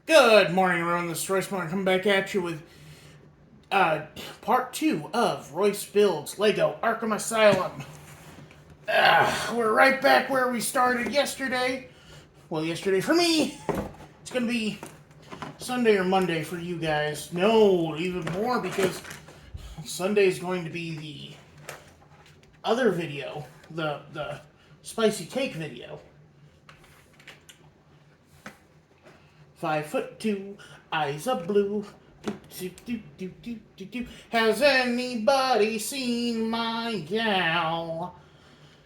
Good morning, everyone. This is Royce. I'm coming back at you with part 2 of Royce Builds Lego Arkham Asylum. We're right back where we started yesterday. Well, yesterday for me. It's going to be Sunday or Monday for you guys. No, even more because Sunday is going to be the other video, the spicy cake video. 5'2", eyes of blue. Has anybody seen my gal?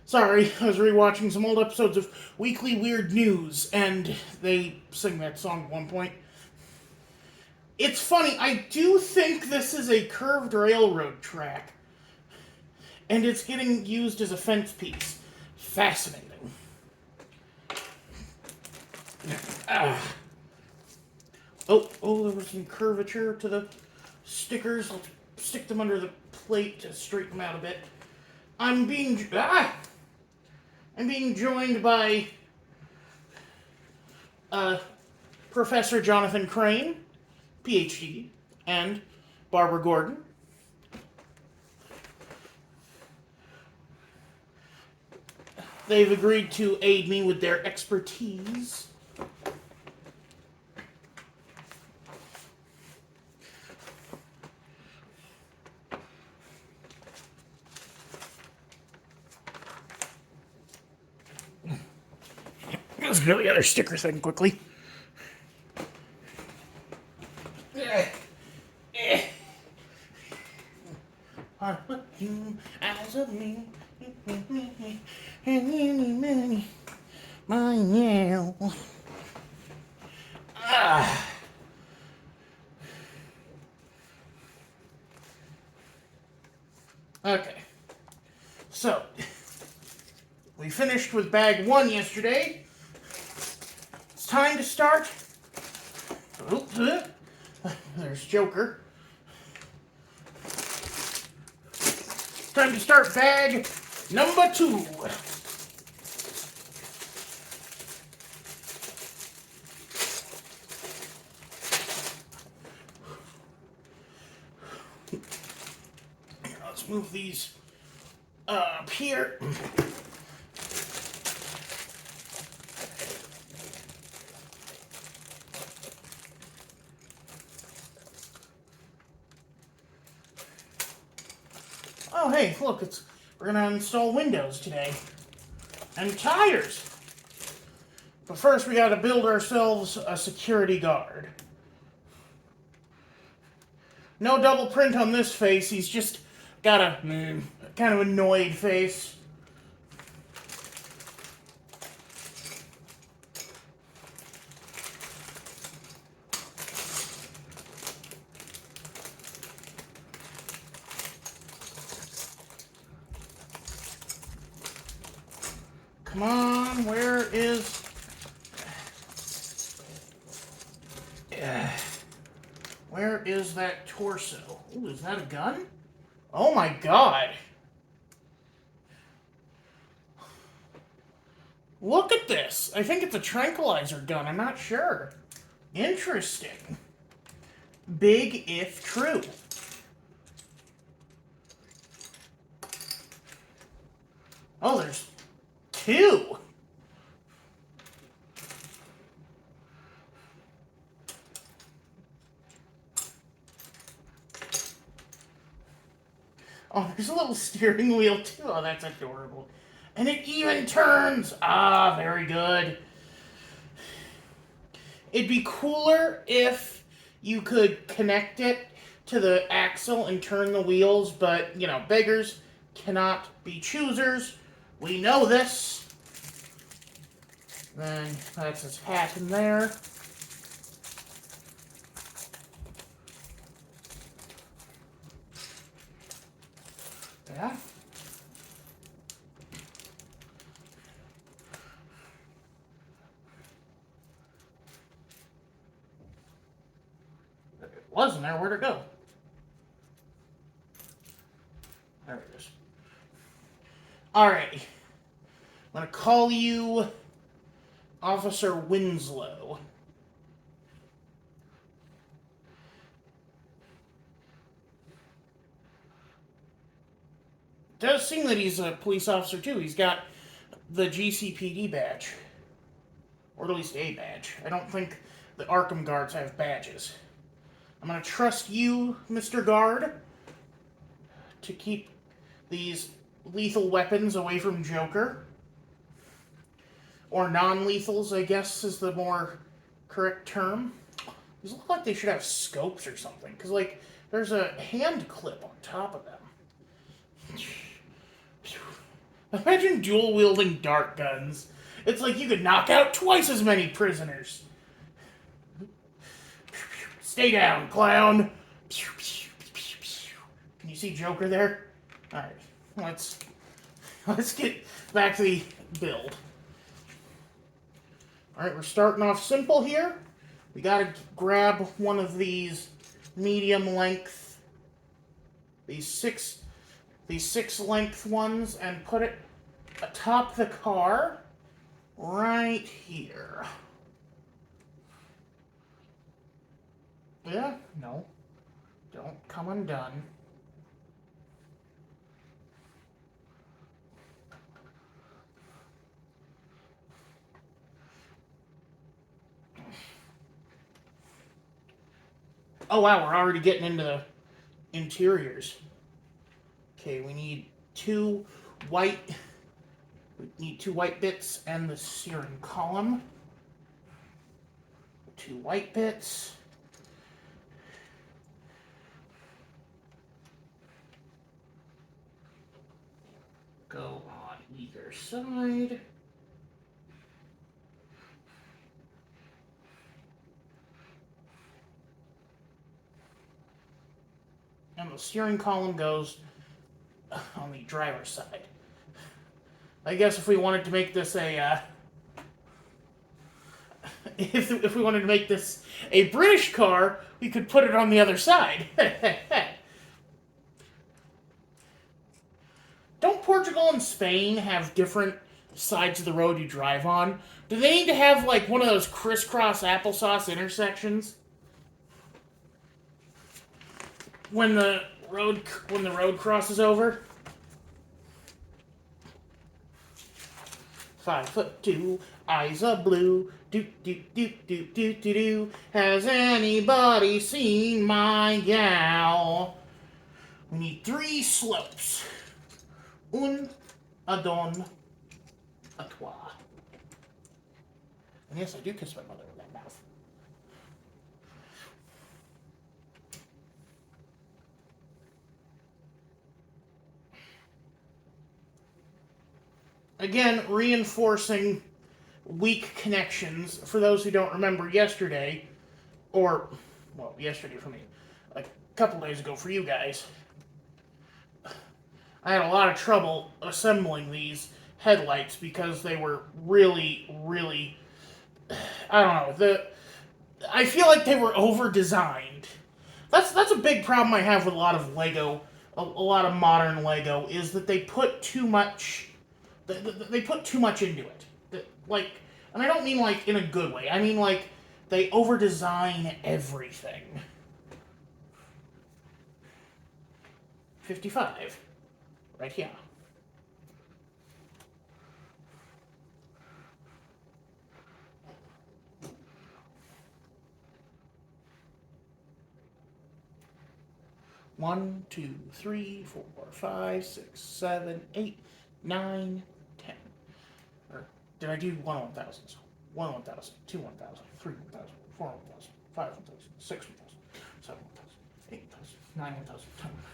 Sorry, I was rewatching some old episodes of Weekly Weird News, and they sing that song at one point. It's funny, I do think this is a curved railroad track, and it's getting used as a fence piece. Fascinating. Oh, there was some curvature to the stickers. Let's stick them under the plate to straighten them out a bit. I'm being joined by Professor Jonathan Crane, PhD, and Barbara Gordon. They've agreed to aid me with their expertise. Let's get the other sticker thing quickly. As of me, my nail. Okay, so we finished with bag 1 yesterday. It's time to start. There's Joker. Time to start bag number 2. Let's move these up here. Oh, hey, look, we're gonna install windows today. And tires. But first we gotta build ourselves a security guard. No double print on this face, he's just got a kind of annoyed face. Come on, where is... Where is that torso? Ooh, is that a gun? Oh my god. Look at this. I think it's a tranquilizer gun. I'm not sure. Interesting. Big if true. Oh, there's 2. Oh, there's a little steering wheel too. Oh, that's adorable. And it even turns. Ah, very good. It'd be cooler if you could connect it to the axle and turn the wheels, but, you know, beggars cannot be choosers. We know this. Then that's his hat in there. Yeah. It wasn't there. Where'd it go? There it is. Alrighty. I'm gonna call you Officer Winslow. does seem that he's a police officer too. He's got the GCPD badge. Or at least a badge. I don't think the Arkham guards have badges. I'm going to trust you, Mr. Guard, to keep these lethal weapons away from Joker. Or non-lethals, I guess, is the more correct term. These look like they should have scopes or something. Because, like, there's a hand clip on top of them. Imagine dual-wielding dart guns. It's like you could knock out twice as many prisoners. Stay down, clown. Can you see Joker there? Alright, let's get back to the build. Alright, we're starting off simple here. We gotta grab one of these medium length, these six length ones, and put it atop the car right here. Yeah, no, don't come undone. Oh wow, we're already getting into the interiors. Okay, we need two white bits and the steering column. 2 white bits. Go on either side. And the steering column goes on the driver's side. I guess if we wanted to make this a if we wanted to make this a British car, we could put it on the other side. Don't Portugal and Spain have different sides of the road you drive on? Do they need to have like one of those crisscross applesauce intersections? When the road crosses over? 5'2", eyes are blue. Do do do do do do do. Has anybody seen my gal? We need 3 slopes. Un, a don, a trois. And yes, I do kiss my mother with that mouth. Again, reinforcing weak connections. For those who don't remember yesterday, or, well, yesterday for me, a couple days ago for you guys, I had a lot of trouble assembling these headlights because they were really, really, I don't know, I feel like they were over-designed. That's a big problem I have with a lot of Lego, a lot of modern Lego, is that they put too much into it. Like, and I don't mean like in a good way. I mean like they over-design everything. 55. Right here. One, 2, 3, 4, 5, 6, 7, 8, 9, 10. Or did I do 1 1,000? 1 1,000, 2 1,000, 3 1,000, 4 1,000, 5 1,000, 6 1,000, 7 1,000, 8 1,000, 9 1,000, 10 1,000.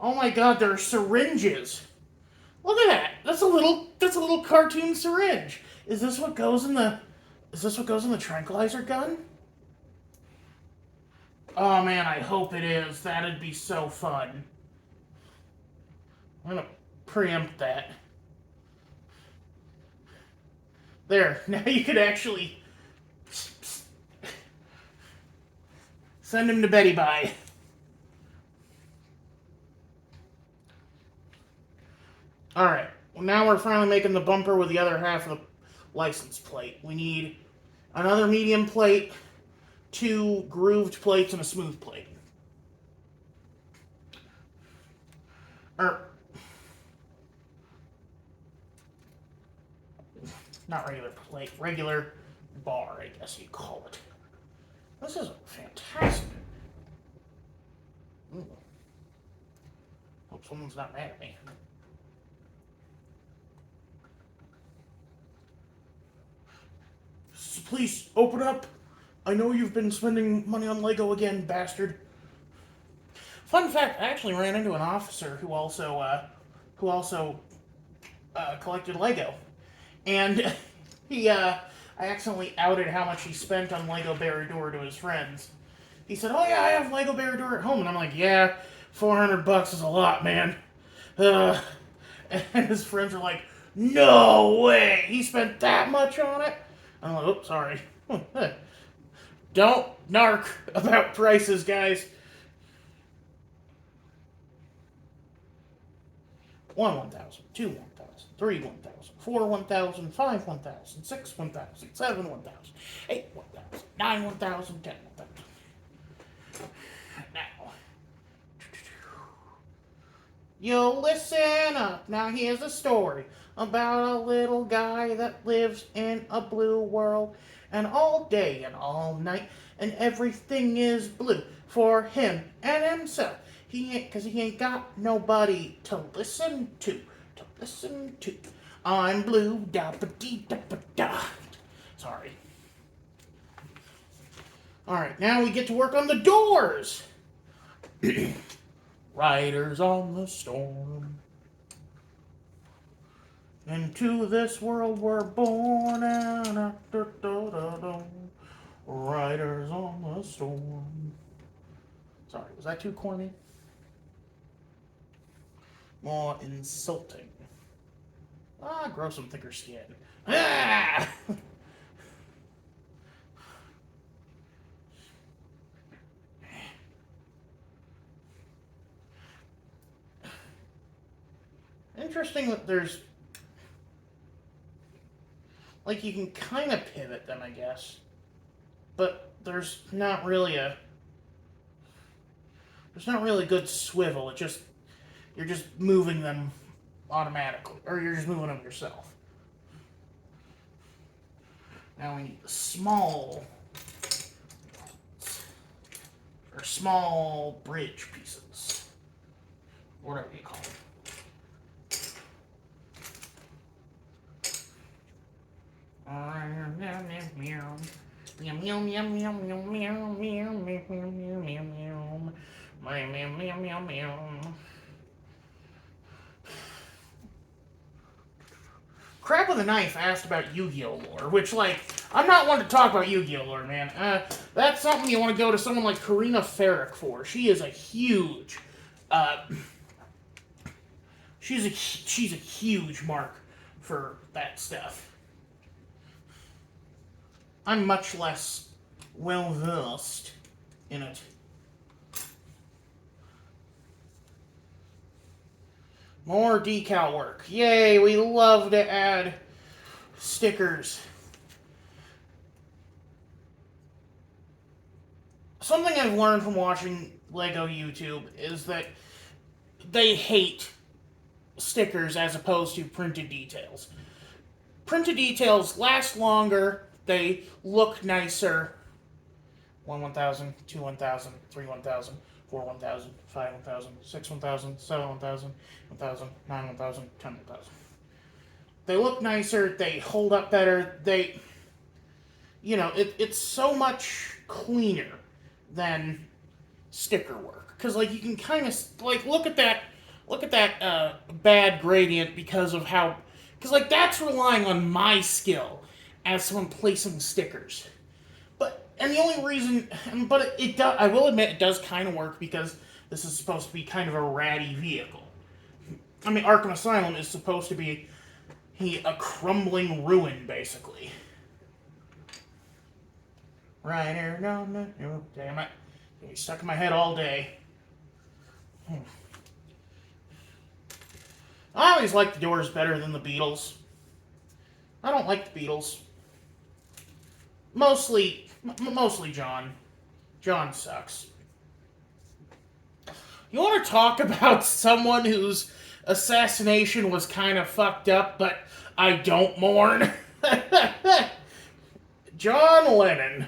Oh my God, there are syringes. Look at that. That's a little cartoon syringe. Is this what goes in the tranquilizer gun? Oh man, I hope it is. That'd be so fun. I'm gonna preempt that. There, now you could actually send him to Betty Bye. Alright, well now we're finally making the bumper with the other half of the license plate. We need another medium plate, 2 grooved plates, and a smooth plate. not regular plate, regular bar, I guess you call it. This is fantastic. Ooh. Hope someone's not mad at me. Please, open up. I know you've been spending money on Lego again, bastard. Fun fact, I actually ran into an officer who also collected Lego. And I accidentally outed how much he spent on Lego Barrador to his friends. He said, "Oh yeah, I have Lego Barrador at home," and I'm like, "Yeah, $400 is a lot, man." And his friends are like, "No way, he spent that much on it?" I'm like, "Oops, sorry." Don't narc about prices, guys. 1,000, 2, 1,000, 3, 1,000, 4, 1,000, 5, 1,000, 6, 1,000, 7, 1,000, 8, 1,000, 9, 1,000, 10, 1,000. Now, you'll listen up. Now here's a story about a little guy that lives in a blue world, and all day and all night, and everything is blue for him and himself. Because he ain't got nobody to listen to. I'm blue, da ba dee da ba da. Sorry. Alright, now we get to work on the doors. Riders on the storm. Into this world we're born, and riders on the storm. Sorry, was that too corny? More insulting. Grow some thicker skin. Ah! Interesting that there's, like, you can kind of pivot them, I guess, but there's not really a good swivel. It just, you're just moving them automatically, or you're just moving them yourself. Now we need the small bridge pieces, whatever you call them. Crab with a Knife asked about Yu-Gi-Oh lore, which, like, I'm not one to talk about Yu-Gi-Oh lore, man. That's something you want to go to someone like Karina Ferrick for. She is a huge, she's a huge mark for that stuff. I'm much less well-versed in it. More decal work. Yay, we love to add stickers. Something I've learned from watching Lego YouTube is that they hate stickers as opposed to printed details. Printed details last longer, they look nicer. 1,000, 2, 1,000, 3, 1,000, 4, 1,000, 5, 1,000, 6, 1,000, 7, 1,000, 1,000, 9, 1,000, 10, 1,000. They look nicer, they hold up better, it's so much cleaner than sticker work. Because, like, you can kind of, like, look at that bad gradient because of how, because, like, that's relying on my skill as someone placing stickers. And the only reason, but it does, I will admit, it does kind of work because this is supposed to be kind of a ratty vehicle. I mean, Arkham Asylum is supposed to be a crumbling ruin, basically. Rider, no, damn it. It's stuck in my head all day. I always liked the Doors better than the Beatles. I don't like the Beatles. Mostly John. John sucks. You want to talk about someone whose assassination was kind of fucked up, but I don't mourn? John Lennon.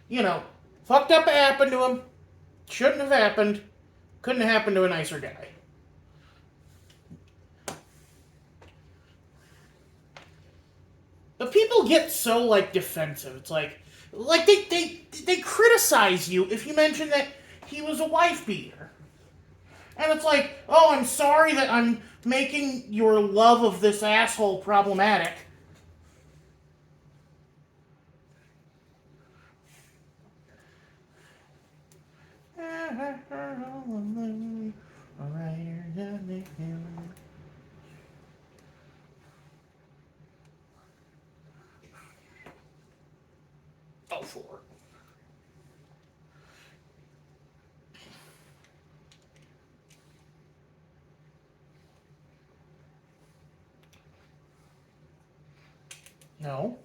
You know, fucked up happened to him. Shouldn't have happened. Couldn't have happened to a nicer guy. But people get so, like, defensive. It's like they criticize you if you mention that he was a wife beater. And it's like, oh, I'm sorry that I'm making your love of this asshole problematic. Oh, for no.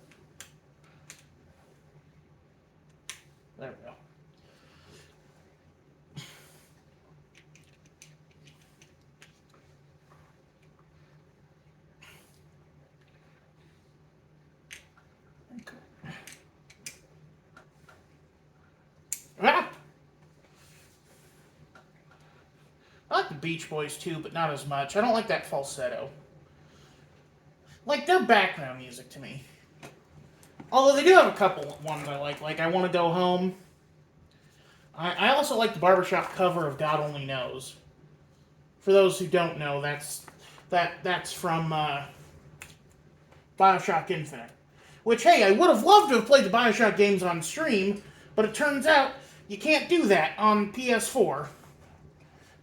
There we go. Ah! I like the Beach Boys too, but not as much. I don't like that falsetto. Like, they're background music to me. Although they do have a couple ones I like. Like, I Want to Go Home. I also like the barbershop cover of God Only Knows. For those who don't know, that's from Bioshock Infinite. Which, hey, I would have loved to have played the Bioshock games on stream, but it turns out you can't do that on PS4.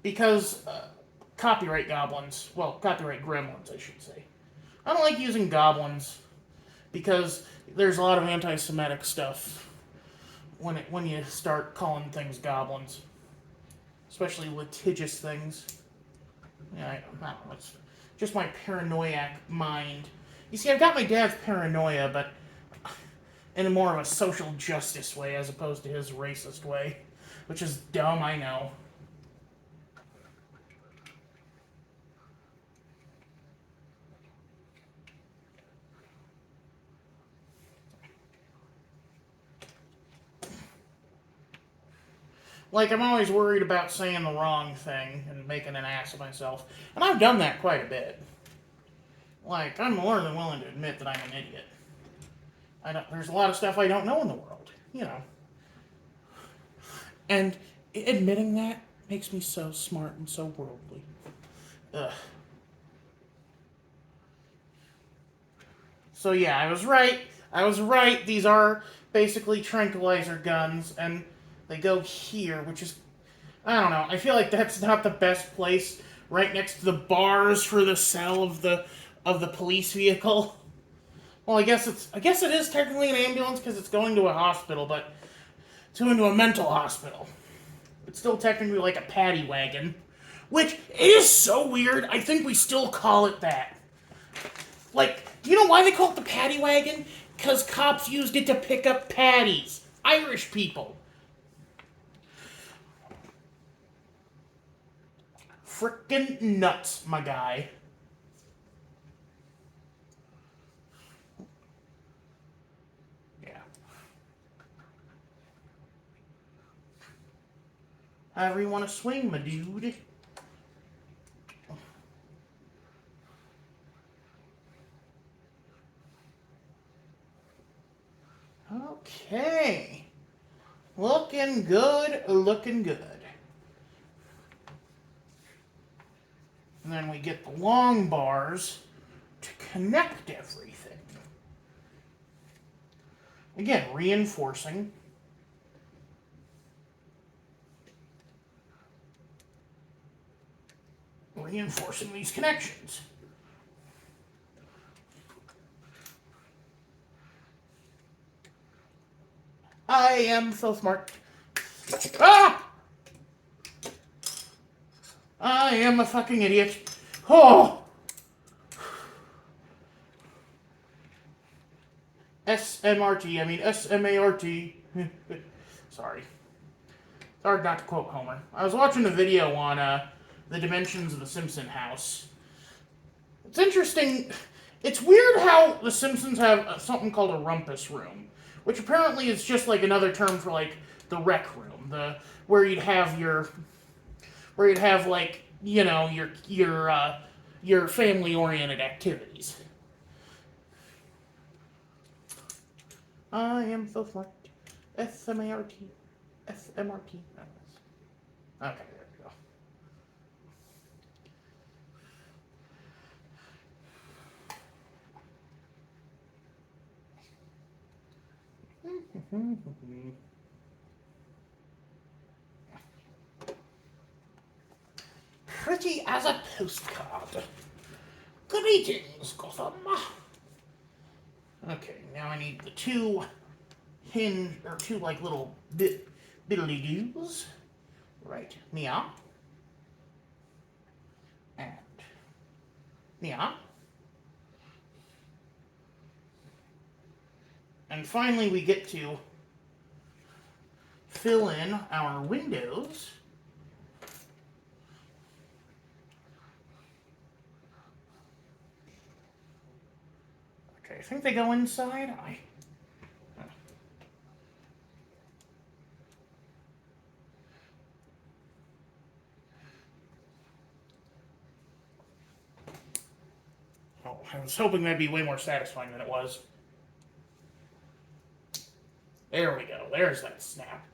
Because copyright goblins. Well, copyright gremlins, I should say. I don't like using goblins because there's a lot of anti-Semitic stuff when you start calling things goblins, especially litigious things. Yeah, I don't know. It's just my paranoiac mind. You see, I've got my dad's paranoia, but in a more of a social justice way as opposed to his racist way, which is dumb, I know. Like, I'm always worried about saying the wrong thing and making an ass of myself. And I've done that quite a bit. Like, I'm more than willing to admit that I'm an idiot. There's a lot of stuff I don't know in the world, you know. And admitting that makes me so smart and so worldly. Ugh. So yeah, I was right. I was right. These are basically tranquilizer guns, and they go here, which is, I don't know. I feel like that's not the best place. Right next to the bars for the cell of the police vehicle. Well, I guess it is technically an ambulance because it's going to a hospital, but into a mental hospital. It's still technically like a paddy wagon, which is so weird. I think we still call it that. Like, you know why they call it the paddy wagon? Because cops used it to pick up paddies. Irish people. Frickin' nuts, my guy. Yeah. However you want to swing, my dude. Okay. Looking good, looking good. And then we get the long bars to connect everything. Again, reinforcing. Reinforcing these connections. I am so smart. Ah! I am a fucking idiot. Oh! SMRT, I mean SMART. Sorry. It's hard not to quote Homer. I was watching a video on the dimensions of the Simpson house. It's interesting. It's weird how the Simpsons have something called a rumpus room, which apparently is just like another term for like the rec room, the where you'd have like your family oriented activities. I am so smart. SMART. SMRT. Okay, there we go. Pretty as a postcard. Greetings, Gotham. Okay, now I need the two like little biddly doos. Right, Mia. And Mia. And finally we get to fill in our windows. Okay, I think they go inside. I was hoping that'd be way more satisfying than it was. There we go. There's that snap.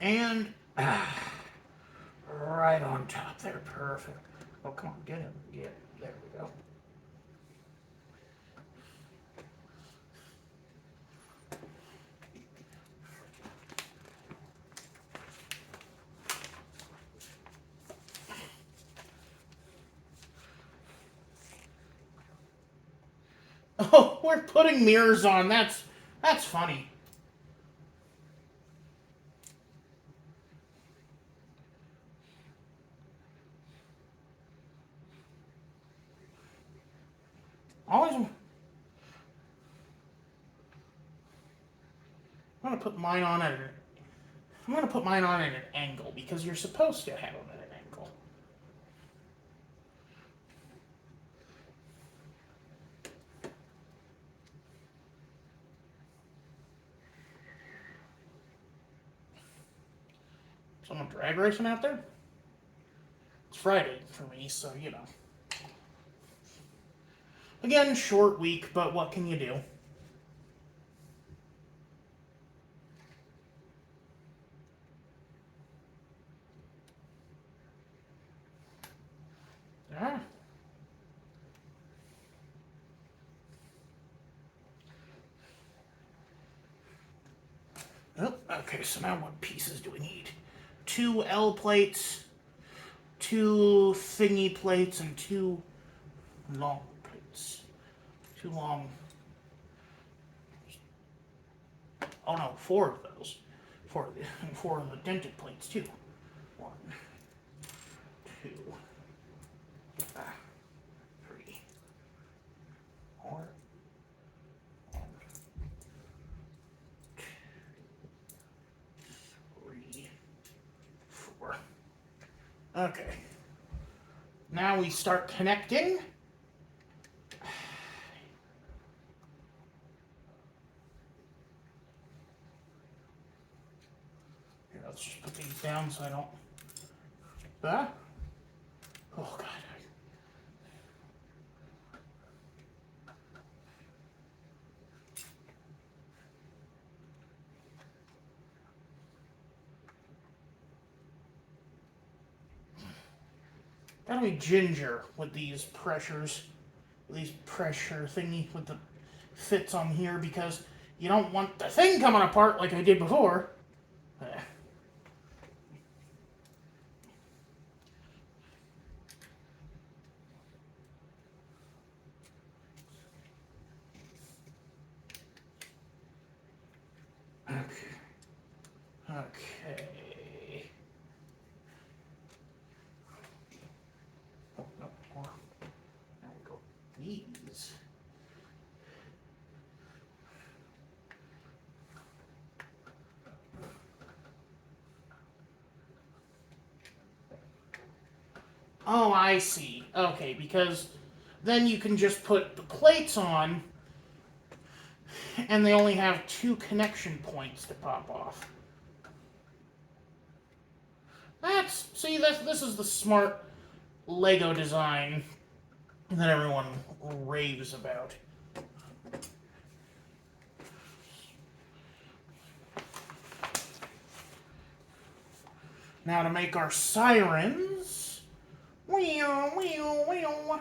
And right on top there. Perfect. Oh, come on. Get him. There we go. Oh, we're putting mirrors on. That's funny. Always. I'm gonna put mine on at an angle because you're supposed to have them at an angle. Someone drag racing out there? It's Friday for me, so you know. Again, short week, but what can you do? Ah. Oh, okay, so now what pieces do we need? 2 L plates, 2 thingy plates, and 2 long plates. 2 long. Oh no, 4 of those. 4 of the dented plates too. 1, 2, 3, 4, and 3, 4. Okay. Now we start connecting. Here, let's just put these down so I don't. Oh God. Gotta be ginger with these pressures, these pressure thingy with the fits on here because you don't want the thing coming apart like I did before. Okay. Oh, no, more. Now we go these. Oh, I see. Okay, because then you can just put the plates on, and they only have 2 connection points to pop off. This is the smart Lego design that everyone raves about. Now to make our sirens. Wheel, wheel, wheel.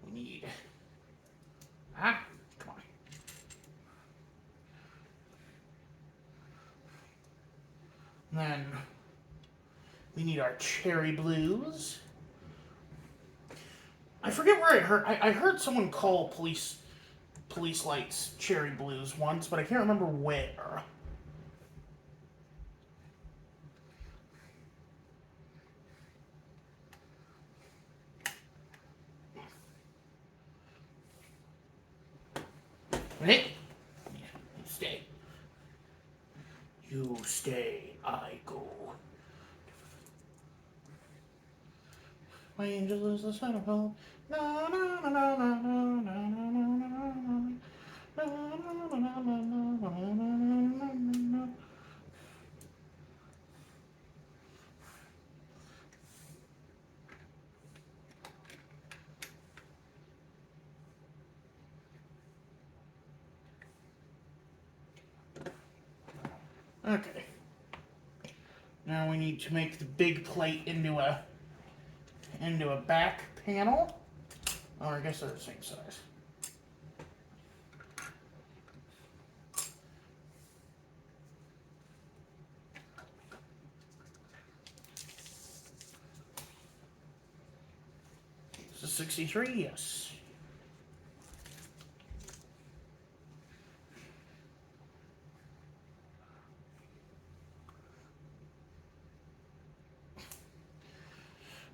We need... Ah, come on. Then we need our cherry blues. I forget where I heard. I heard someone call police lights cherry blues once, but I can't remember where. Hey, you stay. You stay. I go. My angel is the son of hope. Na na na na na na na na na. Okay. Now we need to make the big plate into a back panel. Oh, I guess they're the same size. This is 63, yes.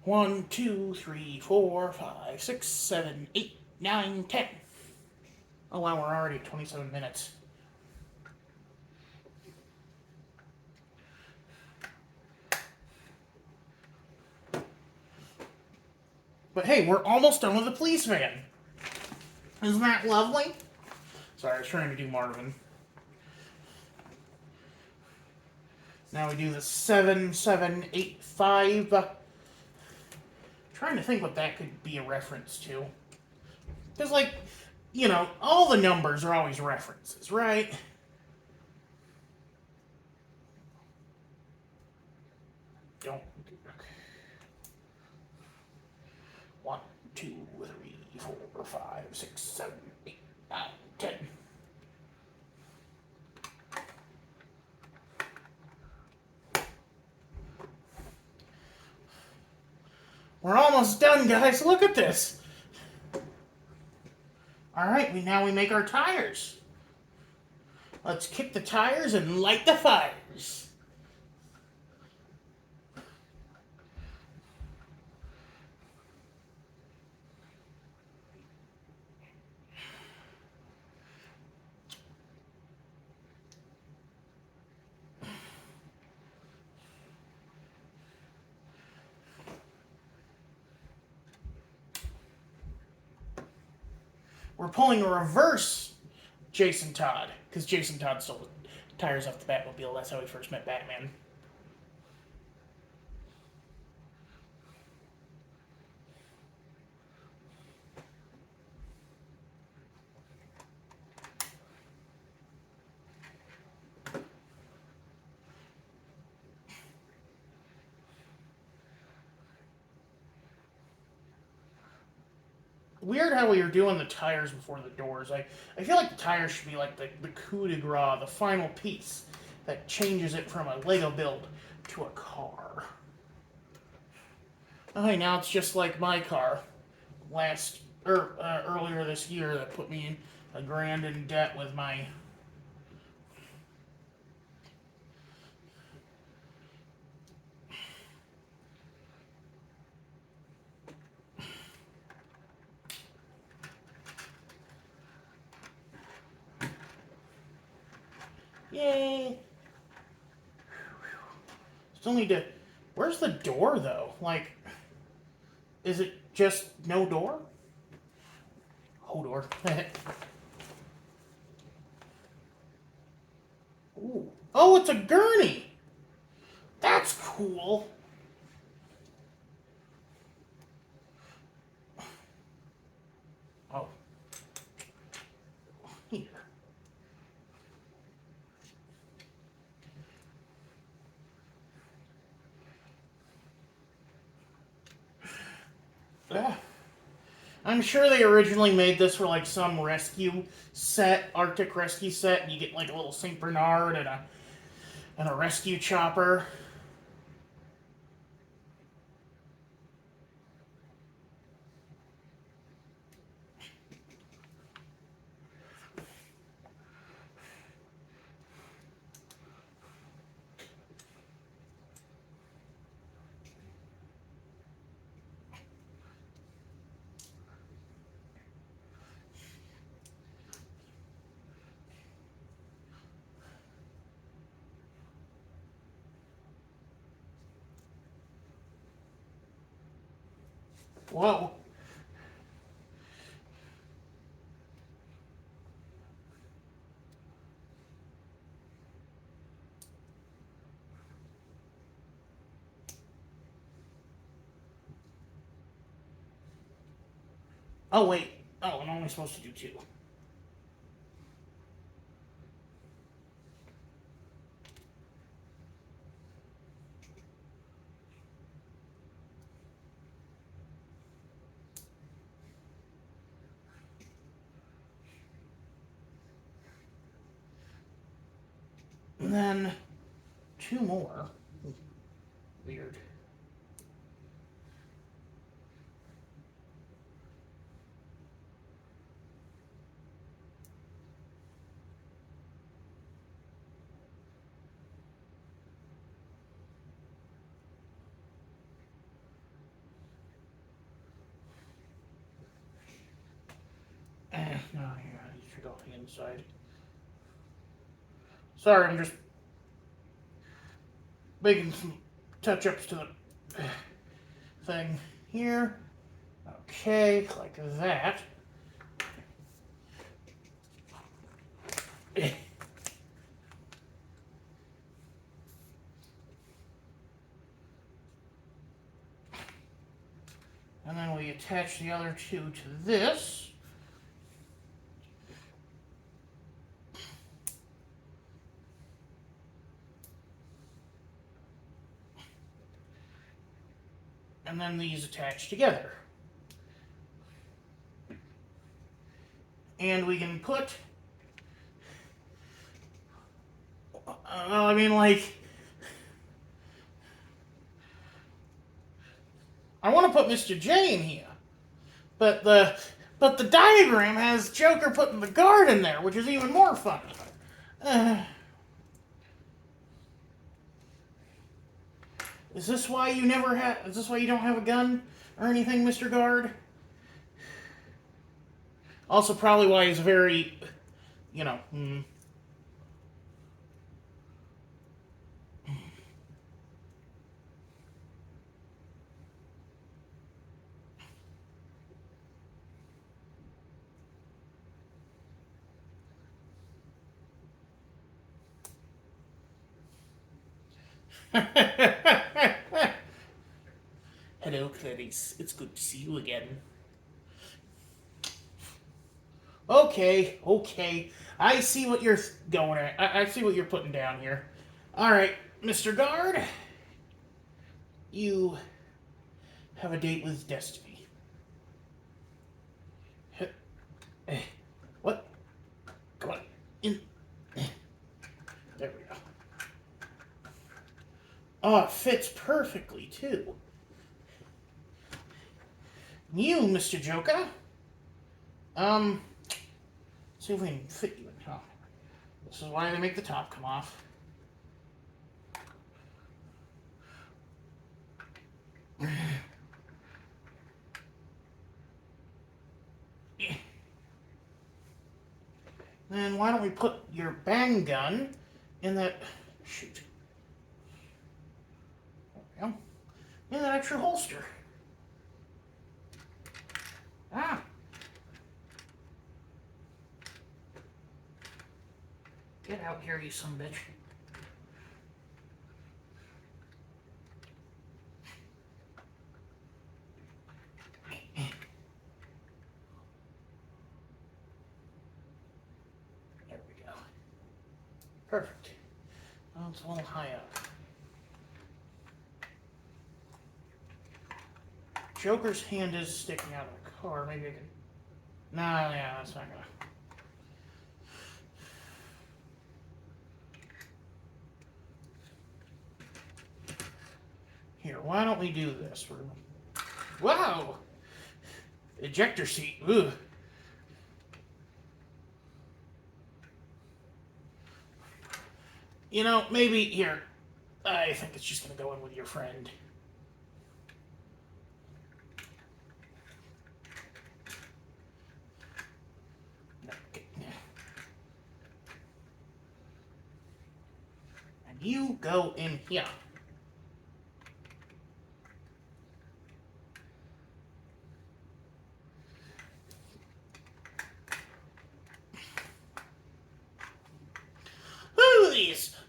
One, 2, 3, 4, 5, 6, 7, 8, 9, 10. Oh wow, we're already at 27 minutes. But hey, we're almost done with the police van. Isn't that lovely? Sorry, I was trying to do Marvin. Now we do the 7, 7, 8, 5. Trying to think what that could be a reference to. Because, like, you know, all the numbers are always references, right? Don't. 1, 2, 3, 4, 5, 6, 7, 8, 9, 10. We're almost done, guys. Look at this. Alright, now we make our tires. Let's kick the tires and light the fires. We're pulling a reverse Jason Todd, because Jason Todd stole the tires off the Batmobile. That's how we first met Batman. Weird how we were doing the tires before the doors. I feel like the tires should be like the coup de grace, the final piece that changes it from a Lego build to a car. Okay, now it's just like my car earlier this year that put me in $1,000 in debt with my... Yay! Still need to... Where's the door, though? Like, is it just no door? Oh, door. Ooh. Oh, it's a gurney! That's cool. Oh. Here. I'm sure they originally made this for like some rescue set, Arctic rescue set, and you get like a little St. Bernard and a rescue chopper. Whoa. Oh, wait. Oh, I'm only supposed to do two. And then two more. Weird. No, here, these should go on the inside. Sorry, I'm just making some touch-ups to the thing here. Okay, like that. And then we attach the other two to this. And then these attach together. And we can put... I mean, like... I want to put Mr. J in here. But the diagram has Joker putting the guard in there, which is even more funny. Is this why you never have? Is this why you don't have a gun or anything, Mr. Guard? Also, probably why he's very, you know. Hello, Clarice. It's good to see you again. Okay. I see what you're going at. I see what you're putting down here. Alright, Mr. Guard. You have a date with Destiny. What? Come on. In. There we go. Oh, it fits perfectly, too. You, Mr. Joker. See if we can fit you in. Oh. This is why they make the top come off. Then why don't we put your bang gun in that... Shoot. And that extra holster. Ah. Get out here, you son of a bitch. There we go. Perfect. Oh, it's a little high up. Joker's hand is sticking out of the car. Maybe I can... No, yeah, that's not gonna... Here, why don't we do this? Wow! Ejector seat. Ugh. You know, maybe... Here. I think it's just gonna go in with your friend. And you go in here.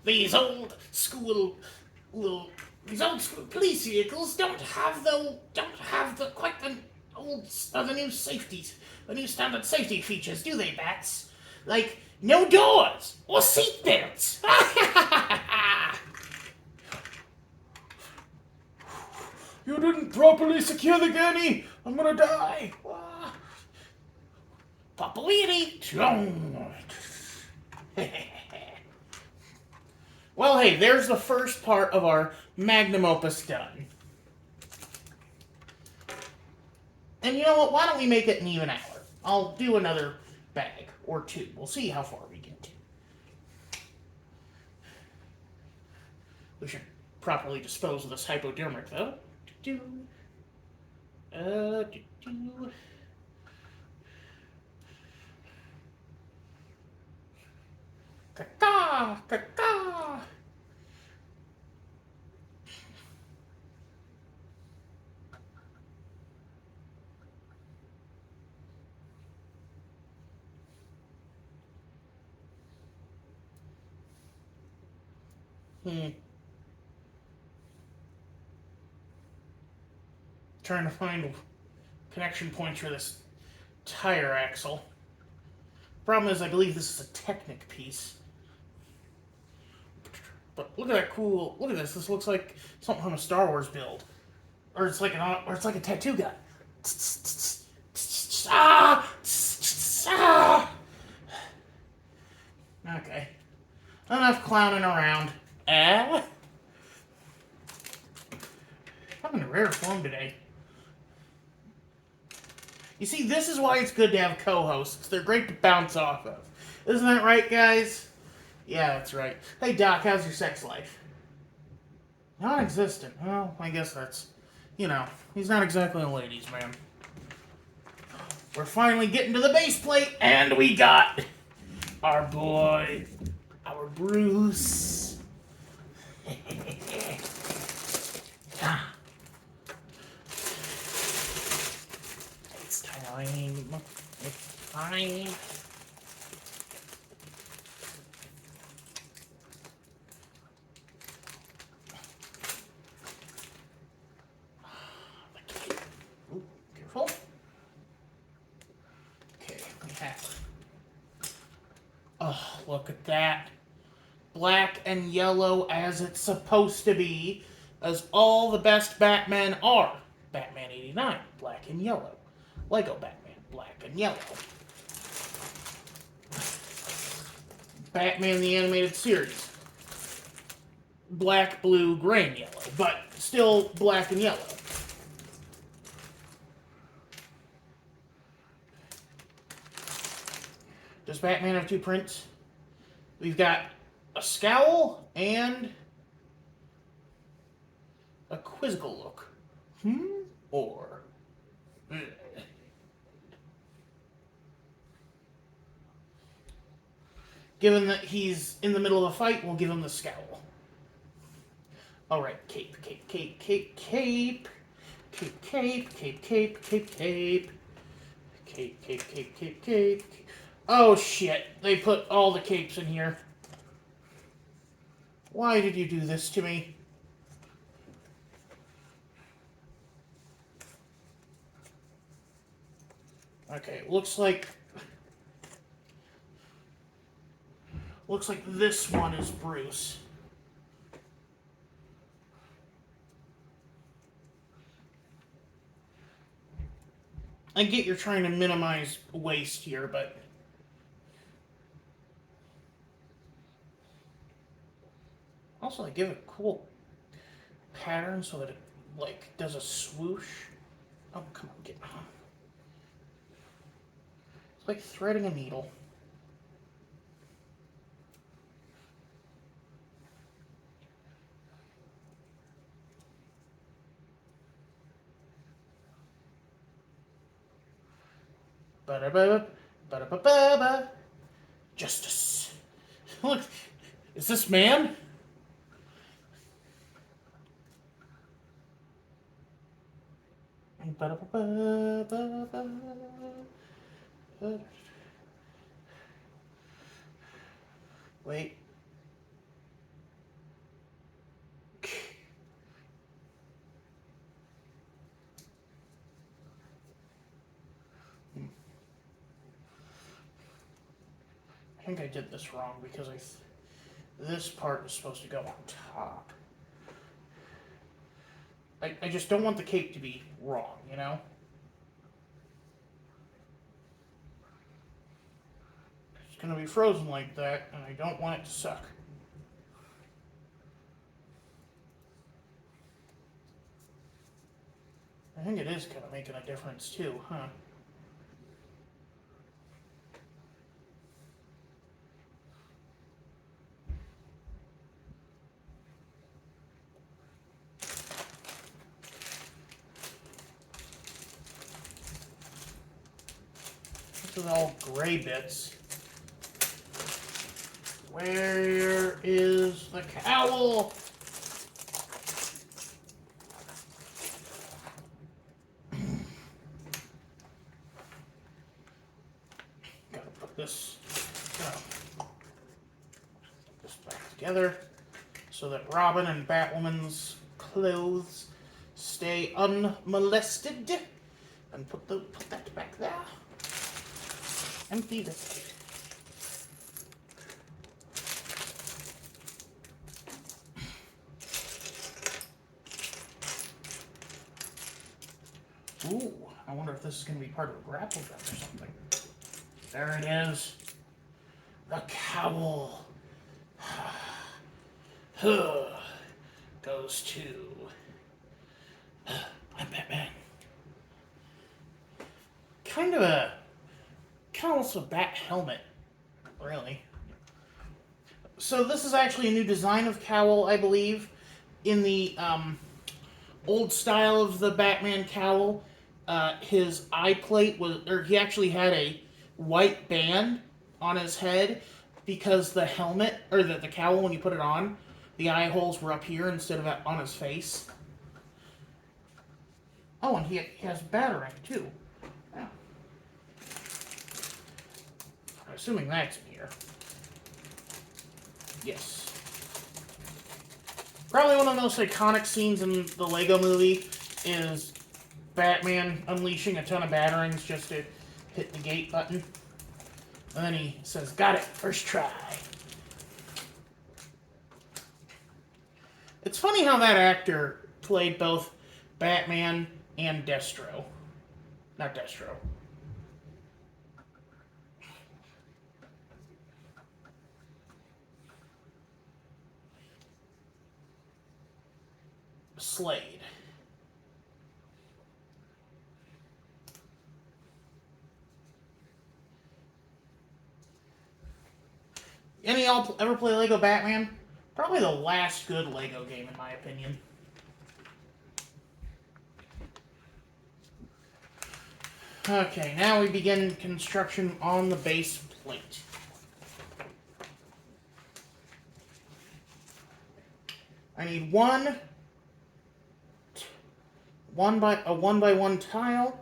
These old school police vehicles don't have the new standard safety features, do they, Bats? Like no doors or seat belts. You didn't properly secure the gurney. I'm gonna die. Papa Weedy. Well, hey, there's the first part of our magnum opus done. And you know what? Why don't we make it an even hour? I'll do another bag or two. We'll see how far we get. We should properly dispose of this hypodermic, though. Caca, caca. Trying to find connection points for this tire axle. Problem is, I believe this is a Technic piece. But look at that cool. Look at this. This looks like something from a Star Wars build, or it's like a tattoo gun. Okay. Enough clowning around. I'm in rare form today. You see, this is why it's good to have co-hosts. They're great to bounce off of. Isn't that right, guys? Yeah, that's right. Hey, Doc, how's your sex life? Non-existent. Well, I guess that's... You know, he's not exactly a ladies' man. We're finally getting to the base plate, and we got our boy, our Bruce. It's time. It's time. Ooh, careful. Okay, we have. Oh, look at that. Black and yellow as it's supposed to be, as all the best Batmen are. Batman 89, black and yellow. Lego Batman, black and yellow. Batman the Animated Series. Black, blue, gray, and yellow, but still black and yellow. Does Batman have two prints? We've got a scowl and a quizzical look. Or... Given that he's in the middle of a fight, we'll give him the scowl. Alright, cape, cape, cape, cape, cape. Cape, cape, cape, cape, cape, cape. Cape, cape, cape, cape, cape. Oh shit, they put all the capes in here. Why did you do this to me? Okay, looks like this one is Bruce. I get you're trying to minimize waste here, but also I give it a cool pattern so that it like does a swoosh. Oh, come on, get on. It's like threading a needle. Ba-da-ba, ba-da-ba-ba-ba. Justice. Look, is this man? Ba-da-ba-ba-ba-ba. Wait. I think I did this wrong because this part is supposed to go on top. I just don't want the cape to be wrong, you know? It's gonna be frozen like that, and I don't want it to suck. I think it is kind of making a difference too, huh? This is all gray bits. Where is the cowl? Gotta put this back together so that Robin and Batwoman's clothes stay unmolested. And put that back there. Empty this. Ooh, I wonder if this is going to be part of a grapple gun or something. There it is. The cowl. Goes to... I'm Batman. Kind of almost a bat helmet, really. So this is actually a new design of cowl, I believe. In the old style of the Batman cowl, his eye plate he actually had a white band on his head because the helmet, or the cowl, when you put it on, the eye holes were up here instead of on his face. Oh, and he has battering, too. Yeah. I'm assuming that's in here. Yes. Probably one of the most iconic scenes in the Lego movie is Batman unleashing a ton of batarangs just to hit the gate button. And then he says, "Got it, first try." It's funny how that actor played both Batman and Destro. Not Destro. Slade. Any of y'all ever play Lego Batman? Probably the last good Lego game, in my opinion. Okay, now we begin construction on the base plate. I need one by one tile,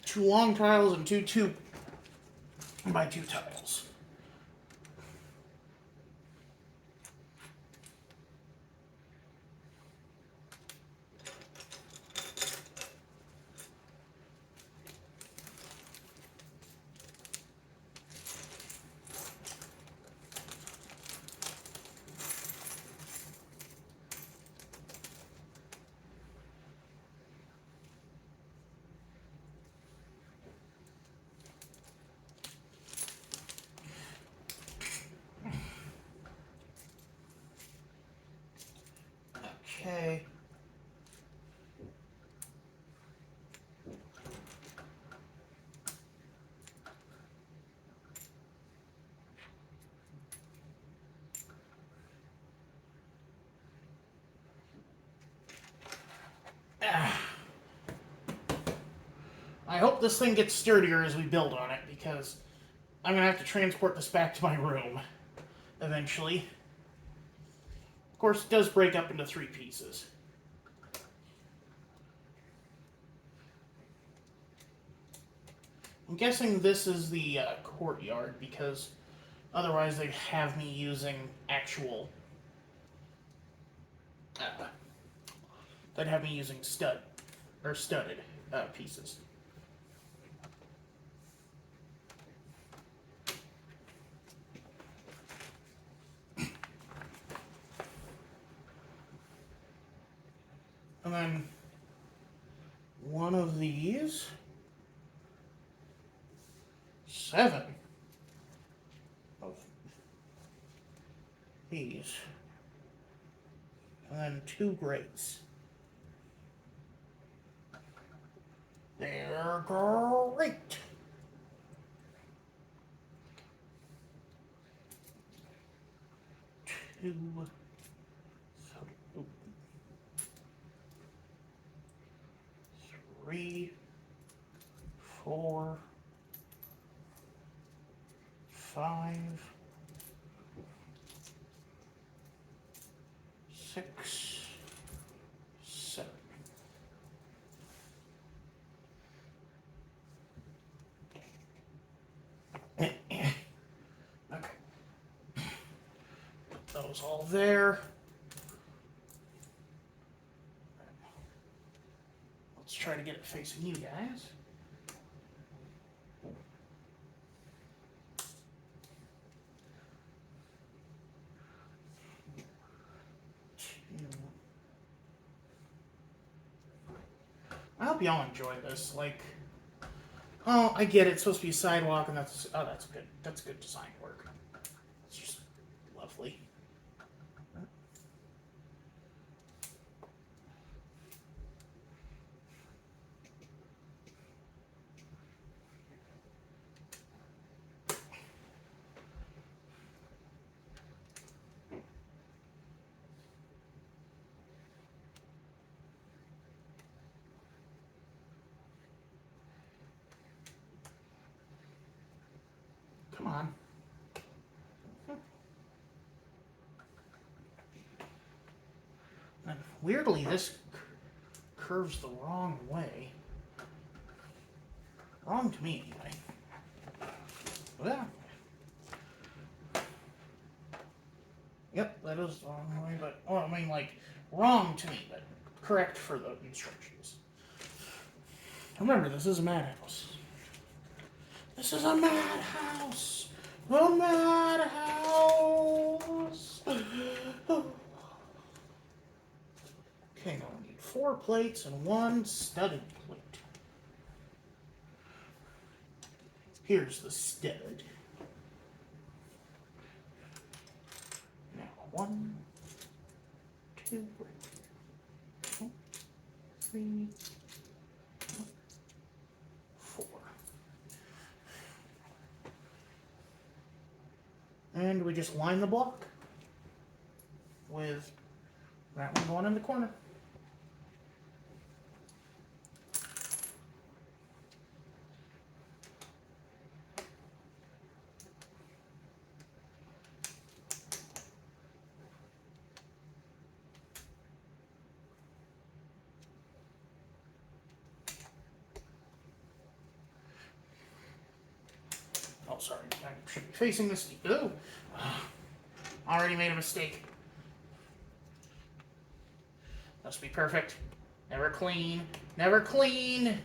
2 long tiles, and 2 by 2 tiles. Okay. I hope this thing gets sturdier as we build on it, because I'm going to have to transport this back to my room eventually. Of course, it does break up into 3 pieces. I'm guessing this is the courtyard, because otherwise they'd have me using actual... they'd have me using studded pieces. And then one of these, 7 of these, and then 2 grates. They're great. Two, 3, 4, 5, 6, 7. Okay. Put those all there. Let's try to get it facing you guys. I hope y'all enjoy this. Like, oh, I get it. It's supposed to be a sidewalk, and that's good. That's good design work. It's just lovely. Come on. And weirdly, this curves the wrong way. Wrong to me, anyway. Yeah. Yep, that is the wrong way, but... well, I mean, like, wrong to me, but correct for the instructions. Remember, this is a madhouse. This is a madhouse! A madhouse! Okay, now we need 4 plates and 1 studded plate. Here's the stud. Now 1, 2, 3, 4. And we just line the block with that one going in the corner. should be facing this. Ooh. Already made a mistake. Must be perfect. Never clean. Never clean.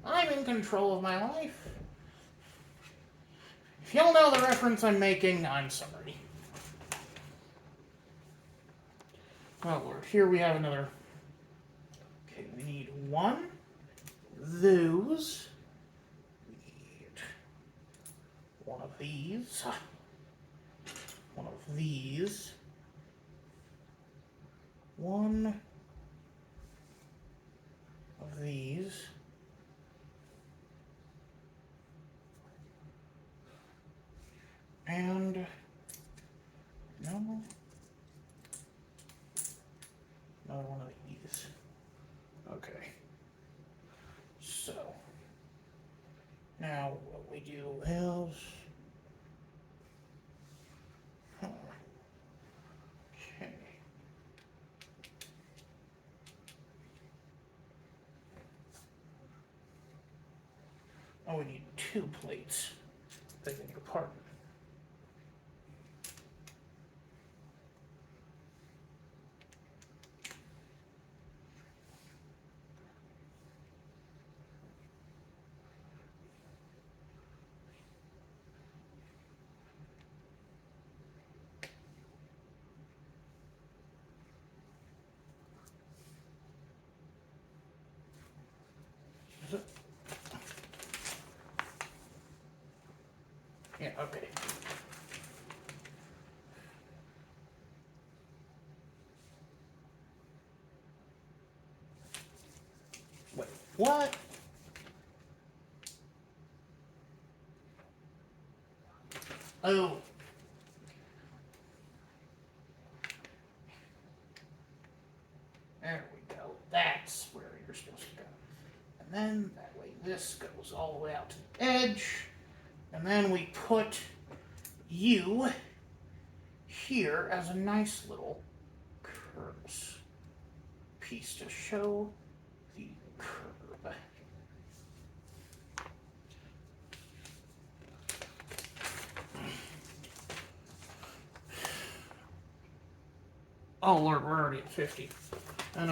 I'm in control of my life. If you don't know the reference I'm making, I'm sorry. Oh Lord, here we have another. Okay, we need one. Those. We need one of these. One of these. One of these. And no. Another one of these. Okay. So now what we do is okay. Oh, we need 2 plates. Big apart. Yeah, okay. Wait, what? Oh. There we go. That's where you're supposed to go. And then that way this goes all the way out to the edge. And then we put you here as a nice little curves piece to show the curve. Oh Lord, we're already at 50. And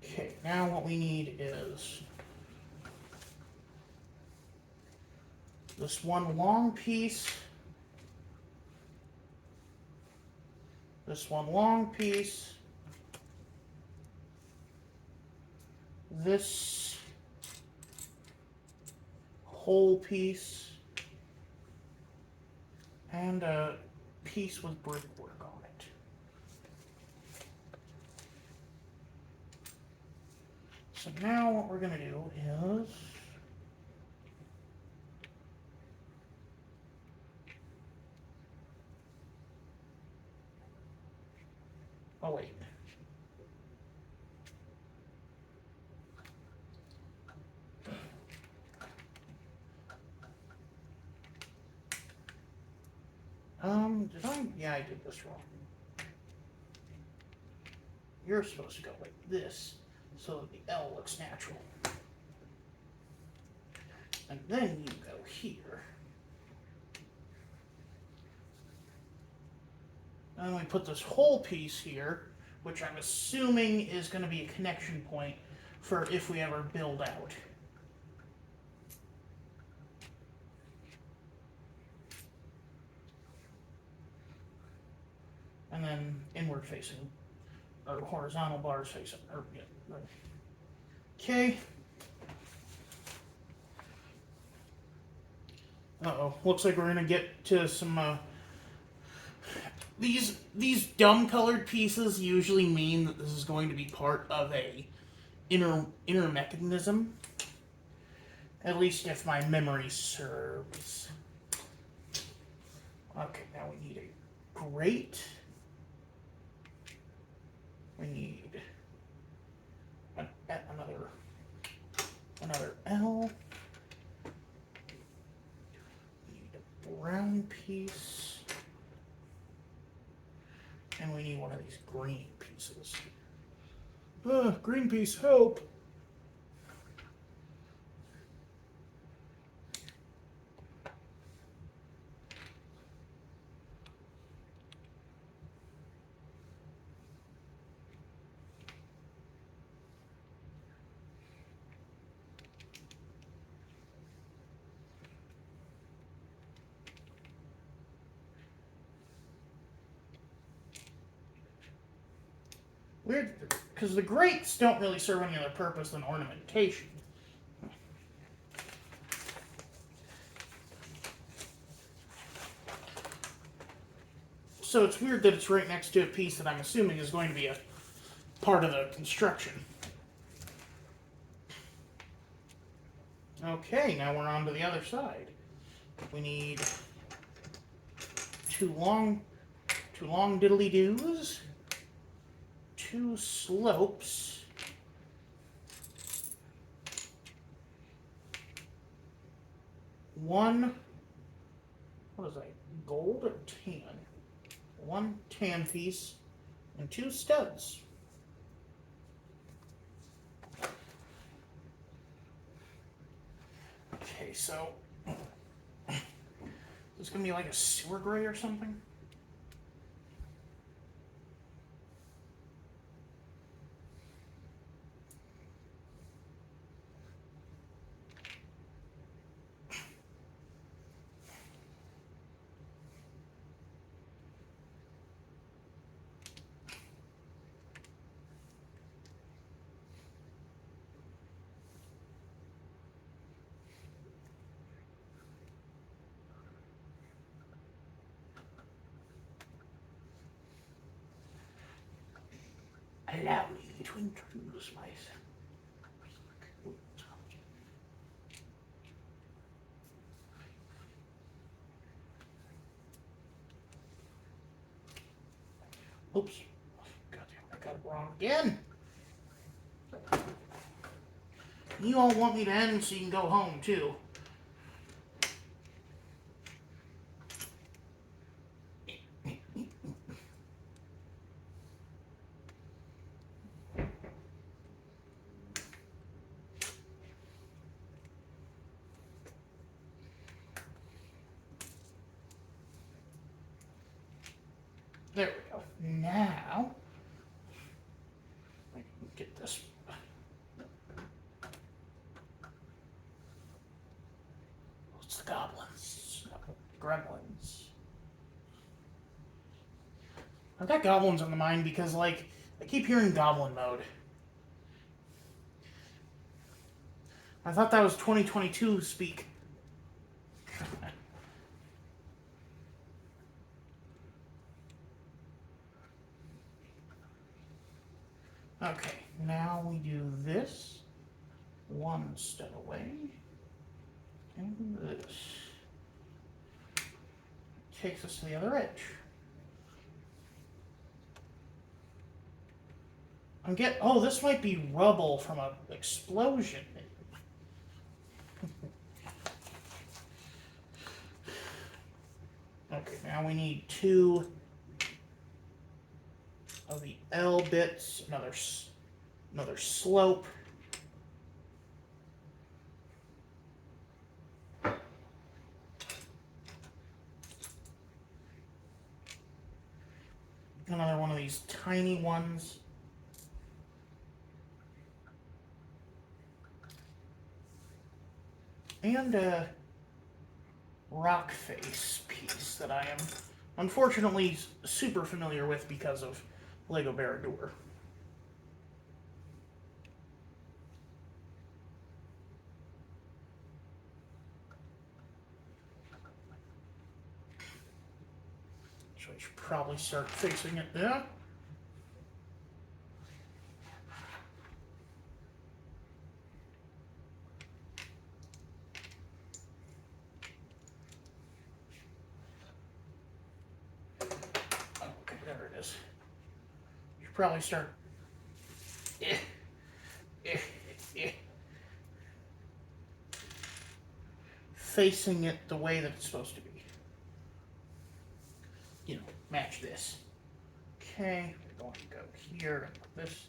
okay, now what we need is this one long piece, this one long piece, this whole piece, and a piece with brickwork on it. So now what we're going to do is oh wait. Did I? Yeah, I did this wrong. You're supposed to go like this so that the L looks natural. And then you go here. And we put this whole piece here, which I'm assuming is going to be a connection point for if we ever build out. And then inward facing, or horizontal bars facing, or yeah. Okay. Uh-oh, looks like we're gonna get to some, these dumb colored pieces usually mean that this is going to be part of a inner mechanism. At least if my memory serves. Okay, now we need a grate. We need another L. We need a brown piece. And we need one of these green pieces. Green piece, help! weird, because the grates don't really serve any other purpose than ornamentation. So it's weird that it's right next to a piece that I'm assuming is going to be a part of the construction. Okay, now we're on to the other side. We need two long diddly-doos, two slopes, one, what is that, gold or tan? One tan piece, and two studs. Okay, so this is going to be like a sewer grate or something? Allow me to introduce myself. Oops. Goddamn, I got it wrong again. You all want me to end so you can go home, too. There we go. Now, I can get this. What's the goblins? Gremlins. I've got goblins on the mind because, like, I keep hearing goblin mode. I thought that was 2022 speak. Okay, now we do this. One step away. And this. Takes us to the other edge. Oh, this might be rubble from an explosion. Okay, now we need two of the L bits, another slope. Another one of these tiny ones. And a rock face piece that I am unfortunately super familiar with because of Lego Barradur. So I should probably start facing it there. Okay, there it is. Should probably start facing it the way that it's supposed to be. You know, match this. Okay, we're going to go here and like this.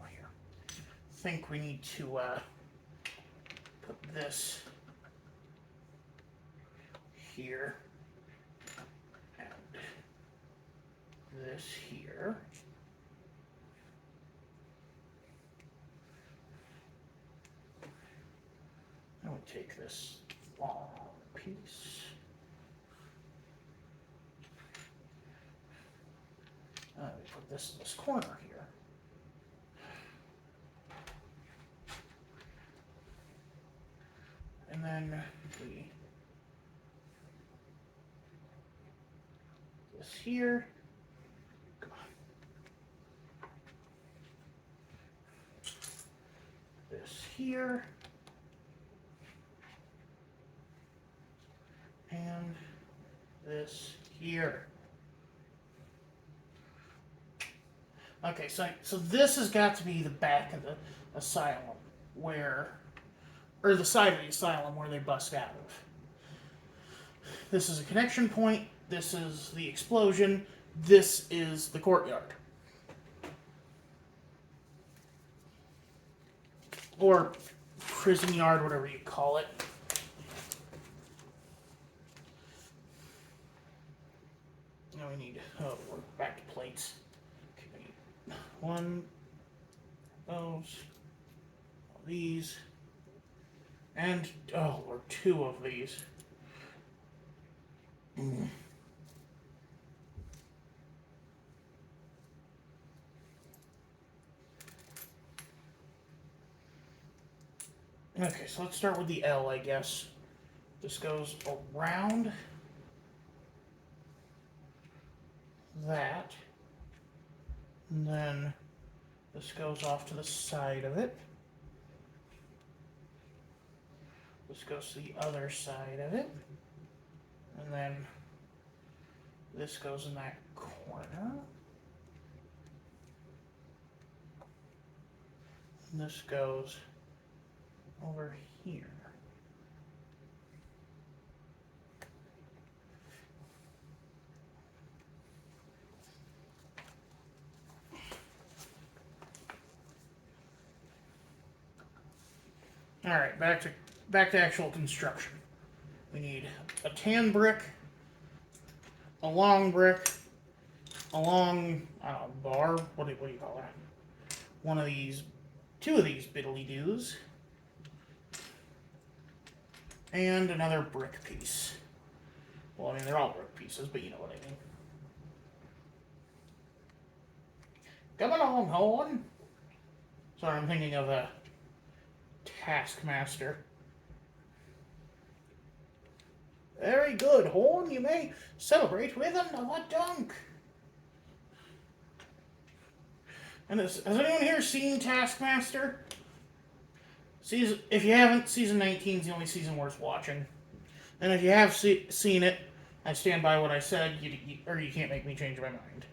Here. I think we need to put this here and this here. And we take this long piece. this corner here. And then this here. Come on. This here. And this here. Okay, so this has got to be the back of the asylum or the side of the asylum where they bust out of. This is a connection point. This is the explosion. This is the courtyard. Or prison yard, whatever you call it. Now we need, we're back to plates. Okay, one, those, these, and, or two of these. Okay, so let's start with the L, I guess. This goes around that, and then this goes off to the side of it. This goes to the other side of it, and then this goes in that corner. And this goes over here. All right, back to actual construction. We need a tan brick, a long brick, a long, I don't know, bar. What do you call that? One of these, two of these biddly-doos, and another brick piece. Well, I mean, they're all brick pieces, but you know what I mean. Come along, Horn. Sorry, I'm thinking of a Taskmaster. Very good, Horn. You may celebrate with another dunk. And has anyone here seen Taskmaster? If you haven't, season 19 is the only season worth watching. And if you have seen it, I stand by what I said, or you can't make me change my mind.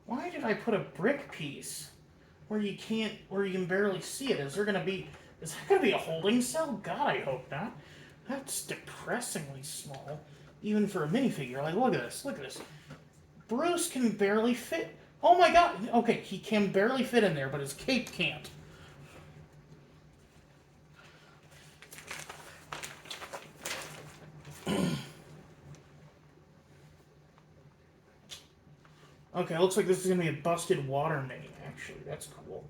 Why did I put a brick piece where you can barely see it? Is that gonna be a holding cell? God, I hope not. That's depressingly small, even for a minifigure. Like, look at this. Bruce can barely fit. Oh my God. Okay, he can barely fit in there, but his cape can't. Okay, looks like this is going to be a busted water main, actually. That's cool.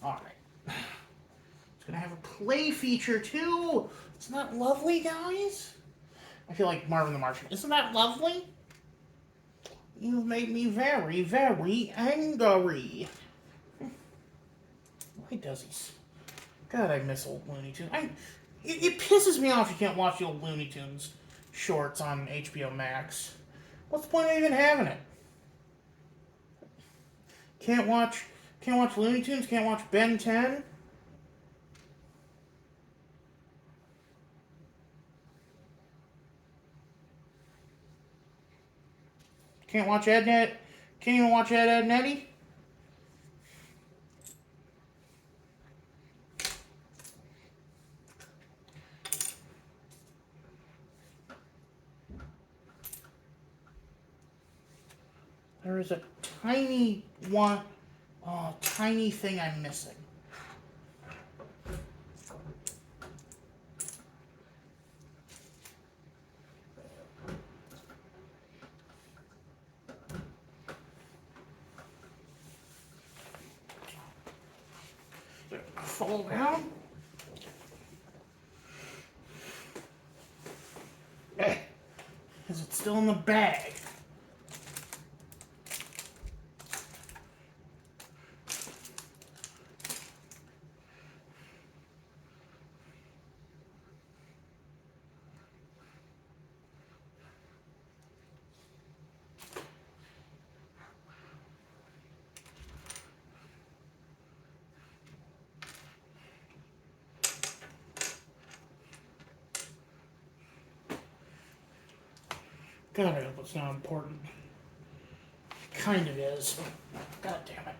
Alright. It's going to have a play feature, too! Isn't that lovely, guys? I feel like Marvin the Martian. Isn't that lovely? You've made me very, very angry. Why does he... God, I miss old Looney Tunes. It pisses me off you can't watch the old Looney Tunes shorts on HBO Max. What's the point of even having it? Can't watch Looney Tunes? Can't watch Ben 10? Can't watch Ed, Ed? Can't even watch Ed, Ed and Eddie? There is a tiny tiny thing I'm missing. Fall down. Is it still in the bag? God, I hope it's not important. Kind of is. God damn it.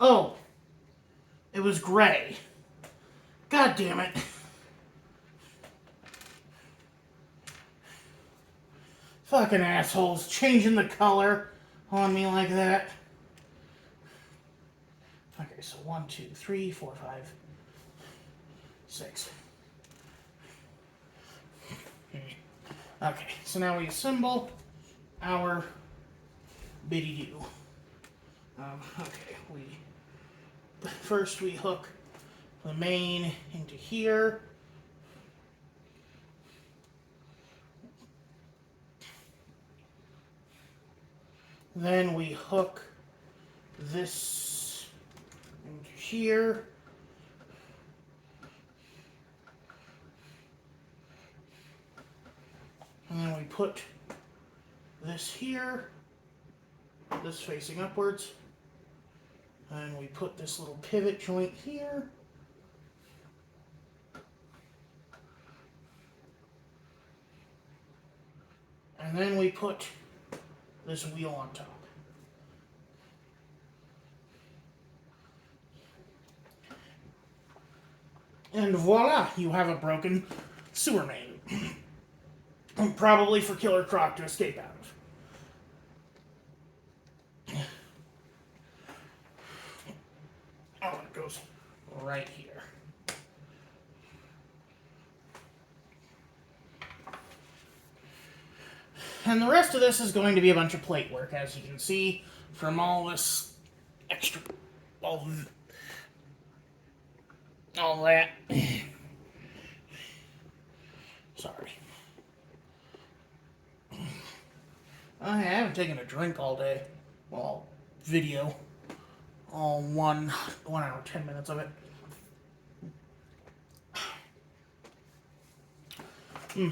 Oh, it was gray. God damn it. Fucking assholes changing the color on me like that. Okay, so 1, 2, 3, 4, 5, 6. Okay, so now we assemble our biddy-doo. Okay, first we hook the main into here. Then we hook this into here. And then we put this here, this facing upwards. And we put this little pivot joint here. And then we put this wheel on top. And voila, you have a broken sewer main. Probably for Killer Croc to escape out of. Oh, it goes right here. And the rest of this is going to be a bunch of plate work, as you can see from all this extra, all that. Sorry. I haven't taken a drink all day. Well, video. All 1 hour, 10 minutes of it.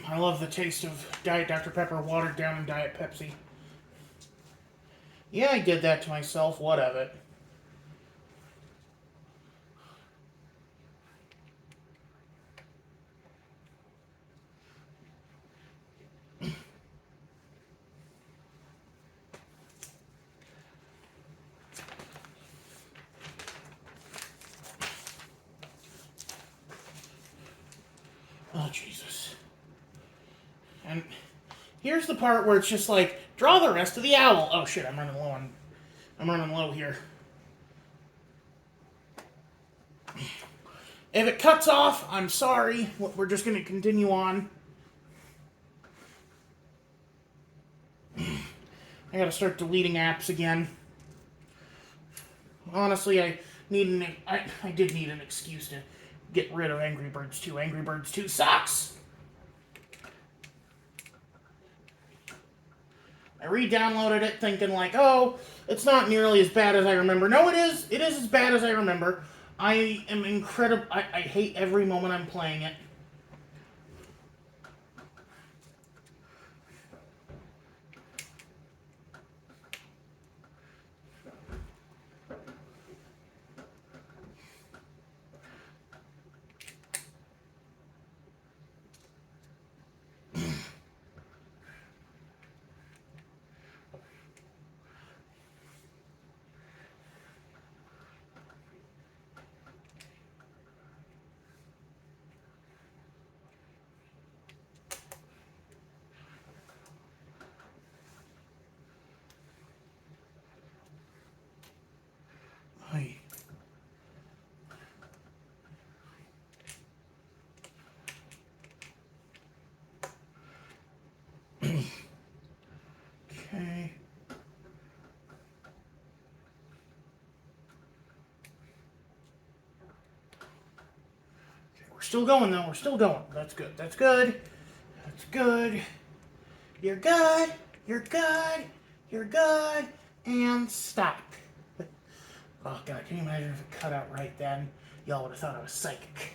I love the taste of Diet Dr. Pepper watered down in Diet Pepsi. Yeah, I did that to myself. What of it? Oh, Jesus. And here's the part where it's just like, draw the rest of the owl. Oh, shit, I'm running low here. If it cuts off, I'm sorry. We're just going to continue on. I gotta start deleting apps again. Honestly, I did need an excuse to get rid of Angry Birds 2. Angry Birds 2 sucks! I re-downloaded it thinking like, oh, it's not nearly as bad as I remember. No, it is. It is as bad as I remember. I am incredible. I hate every moment I'm playing it. still going, though. We're still going. That's good. That's good. That's good. You're good. You're good. You're good. And stop. Oh, God. Can you imagine if it cut out right then? Y'all would have thought I was psychic.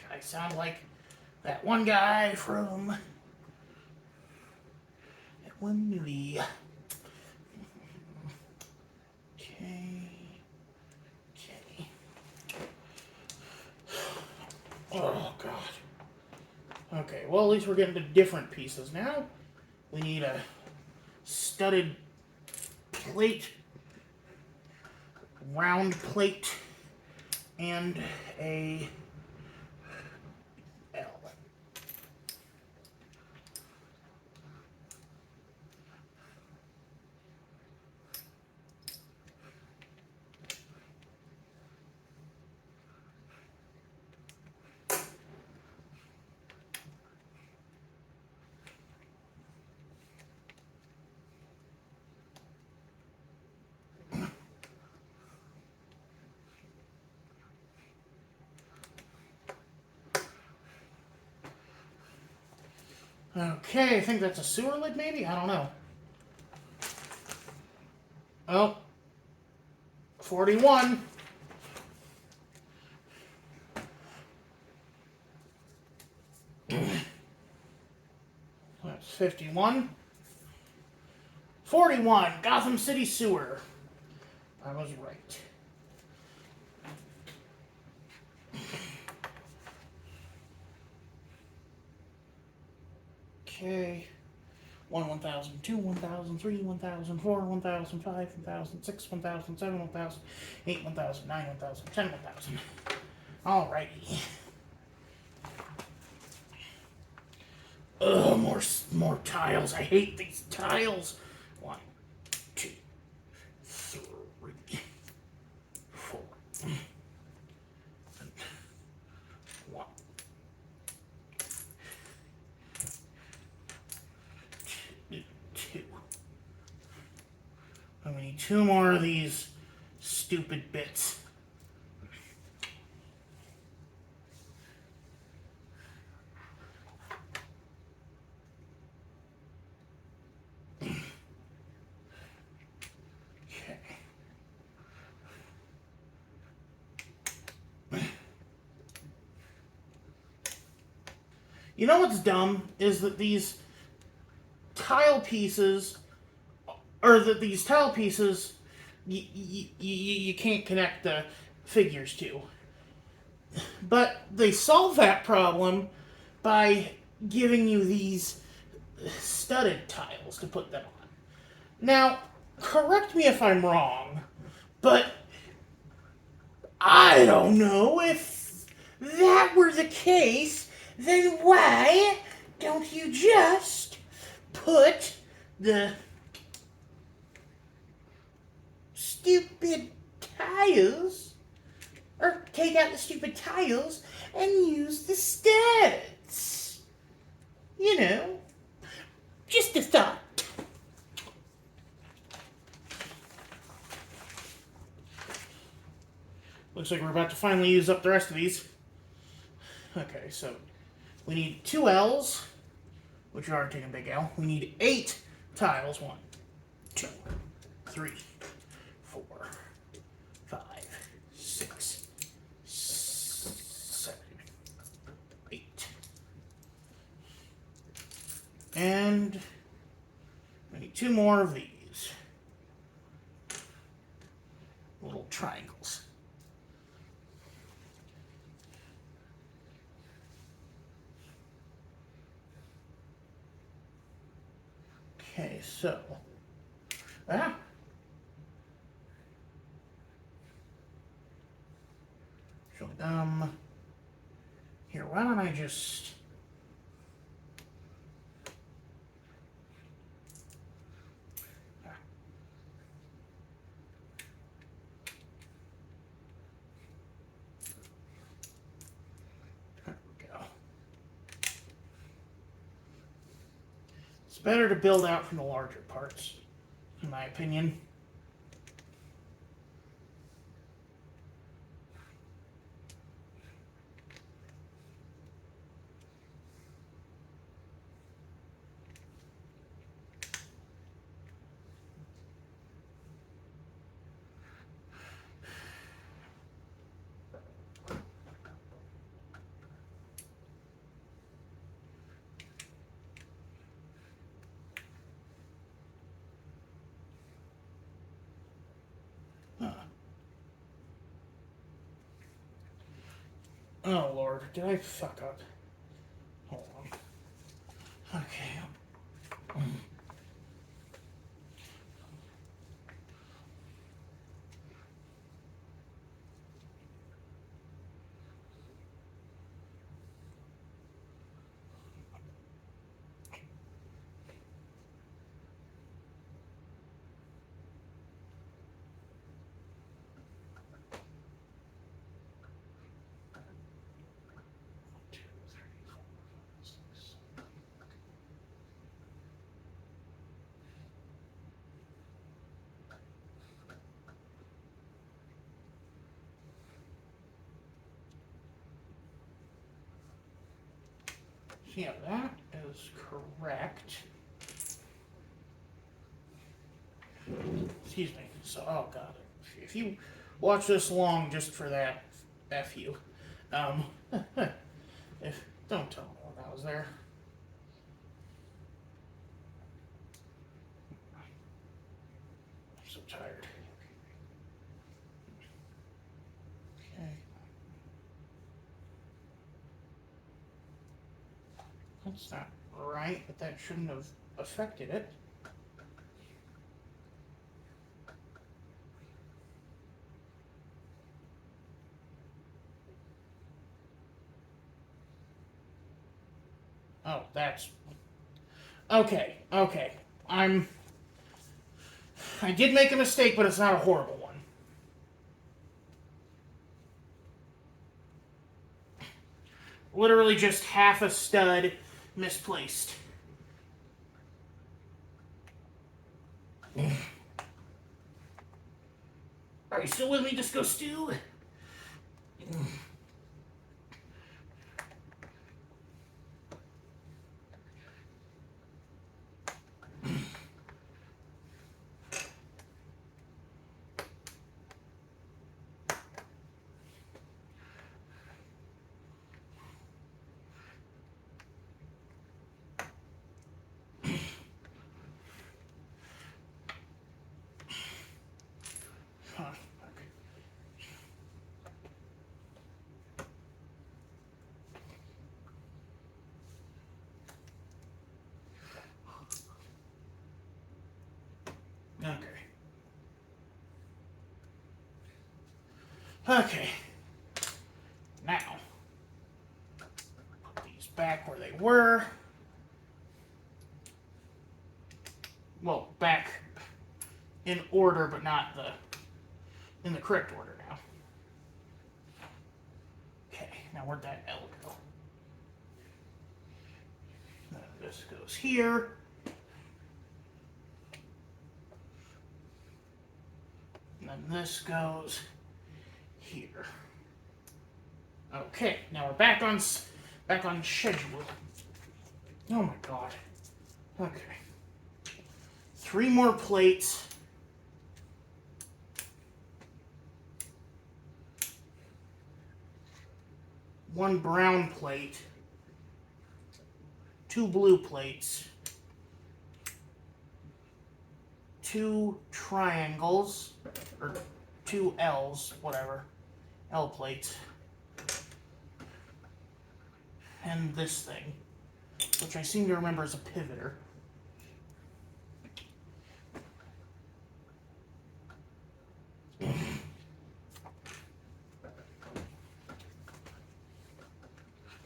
I sound like that one guy from that one movie. Okay. Okay. Oh, God. Okay, well, at least we're getting to different pieces now. We need a studded plate, round plate, and a L. Okay, I think that's a sewer lid, maybe? I don't know. Oh. 41. That's 51. 41. Gotham City Sewer. I was right. Okay. 1, 1000, 2, 1000, 3, 1000, 4, 1000, 5, 1000, 6, 1000, 7, 1000, 8, 1000, 9, 1000, 10, 1000. Alrighty. Ugh, more tiles. I hate these tiles. 1, 2, 3, 4. 1, 2. And we need 2 more of these stupid bits. You know what's dumb is that these tile pieces, you can't connect the figures to. But they solve that problem by giving you these studded tiles to put them on. Now, correct me if I'm wrong, but I don't know if that were the case. Then why don't you just put the stupid tiles, or take out the stupid tiles and use the studs? You know, just a thought. Looks like we're about to finally use up the rest of these. Okay, so we need 2 L's, which are taking a big L. We need 8 tiles. 1, 2, 3, 4, 5, 6, 7, 8. And we need 2 more of these little triangles. Okay, so here, why don't I just there we go. It's better to build out from the larger parts, in my opinion. Oh, Lord. Did I fuck up? Hold on. Okay. Yeah, that is correct. Excuse me. So, oh god, if you watch this long just for that, F you. Um, if don't tell me when I was there. I'm so tired. Okay, that's not right, but that shouldn't have affected it. Oh, that's okay. Okay, I did make a mistake, but it's not a horrible one. Literally just half a stud misplaced. Are you still with me, Disco Stew? Huh. Okay. Okay. Now, put these back where they were. Well, back in order, but not in the correct order now. Okay, now where'd that L go? Then this goes here. And then this goes here. Okay, now we're back on schedule. Oh my god. Okay. 3 more plates. One brown plate. 2 blue plates. 2 triangles, or 2 L's, whatever. L plates. And this thing, which I seem to remember is a pivoter.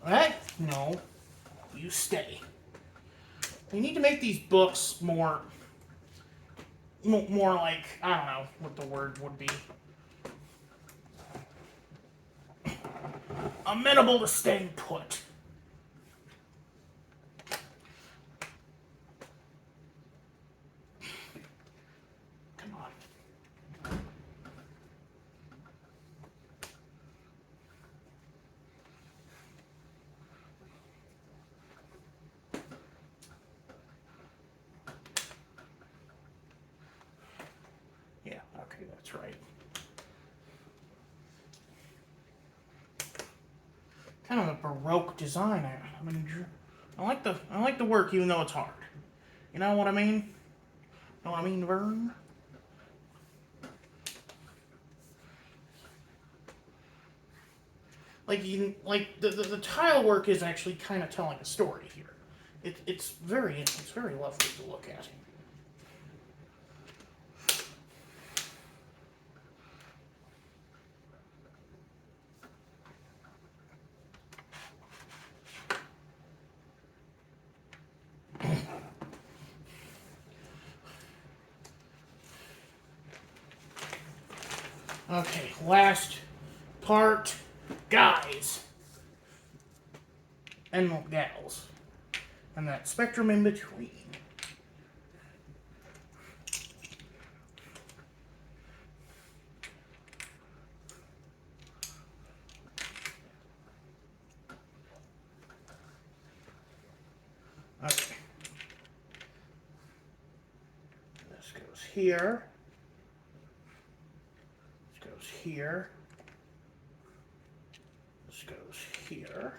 What? No. You stay. They need to make these books more like, I don't know what the word would be. Amenable to staying put. Come on. Yeah, okay, that's right. Kind of a Baroque design. I mean, I like the work, even though it's hard. You know what I mean? Know what I mean, Vern? Like the tile work is actually kind of telling a story here. It's very lovely to look at. Okay, last part, guys and gals, and that spectrum in between. Okay. This goes here. This goes here. This goes here.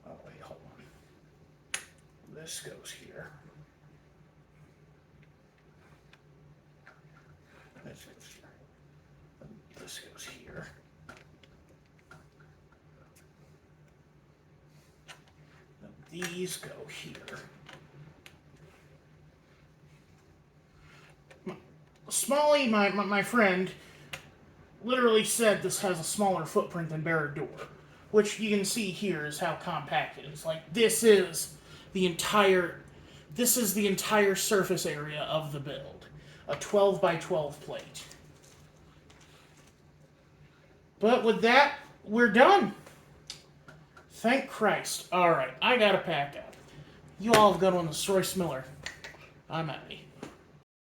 Oh, wait, hold on. This goes here. This goes here. This goes here. These go here. Smalley, my friend, literally said this has a smaller footprint than Barrett Door, which you can see here is how compact it is. Like, this is the entire surface area of the build. A 12 by 12 plate. But with that, we're done. Thank Christ. Alright, I gotta pack up. You all have a good one. This is Royce Miller. I'm out of here.